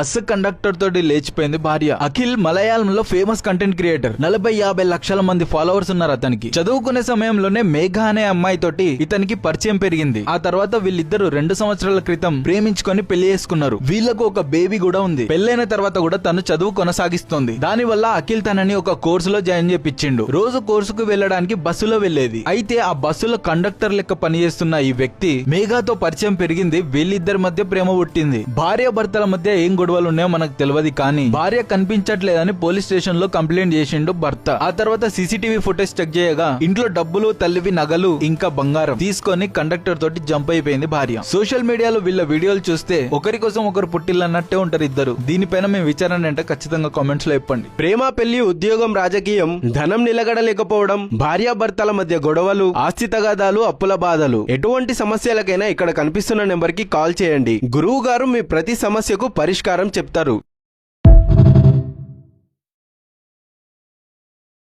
Bus conductor తోటి లేచిపోయింది భార్య. అఖిల్ మలయాళంలో ఫేమస్ కంటెంట్ క్రియేటర్. 40-50 లక్షల మంది ఫాలోవర్స్ ఉన్నారు అతనికి. చదువుకునే సమయంలోనే మేఘ అనే అమ్మాయి తోటి ఇతనికి పరిచయం పెరిగింది. ఆ తర్వాత వీళ్ళిద్దరు 2 సంవత్సరాల క్రితం ప్రేమించుకొని పెళ్లి చేసుకున్నారు. వీళ్లకు ఒక బేబీ కూడా ఉంది. పెళ్లైన తర్వాత కూడా తను చదువు కొనసాగిస్తోంది. దాని వల్ల అఖిల్ తనని ఒక కోర్సులో జాయిన్ చేపించిండు. రోజు కోర్సుకు వెళ్లడానికి బస్సులో వెళ్లేది. అయితే ఆ బస్సులో కండక్టర్ లెక్క పనిచేస్తున్న ఈ వ్యక్తి మేఘతో పరిచయం పెరిగింది. వీళ్ళిద్దరి మధ్య ప్రేమ పుట్టింది. భార్య భర్తల మధ్య ఏం గొడవలు ఉన్నాయో మనకు తెలియదు, కానీ భార్య కనిపించట్లేదని పోలీస్ స్టేషన్ లో కంప్లైంట్ చేసిండు భర్త. ఆ తర్వాత సీసీటీవీ ఫుటేజ్ చెక్ చేయగా ఇంట్లో డబ్బులు, తల్లివి నగలు ఇంకా బంగారం తీసుకొని కండక్టర్ తోటి జంప్ అయిపోయింది భార్య. సోషల్ మీడియాలో వీళ్ళ వీడియోలు చూస్తే ఒకరి కోసం ఒకరు పుట్టిల్లన్నట్టే ఉంటారు ఇద్దరు. దీనిపైన మేము విచారణ అంటే ఖచ్చితంగా కామెంట్స్ లో చెప్పండి. ప్రేమ, పెళ్లి, ఉద్యోగం, రాజకీయం, ధనం నిలగడలేకపోవడం, భార్యాభర్తల మధ్య గొడవలు, ఆస్తి తగాదాలు, అప్పుల బాధలు, ఎటువంటి సమస్యలకైనా ఇక్కడ కనిపిస్తున్న నెంబర్ కి కాల్ చేయండి. గురువు గారు మీ ప్రతి సమస్యకు పరిష్కారం చెప్తారు.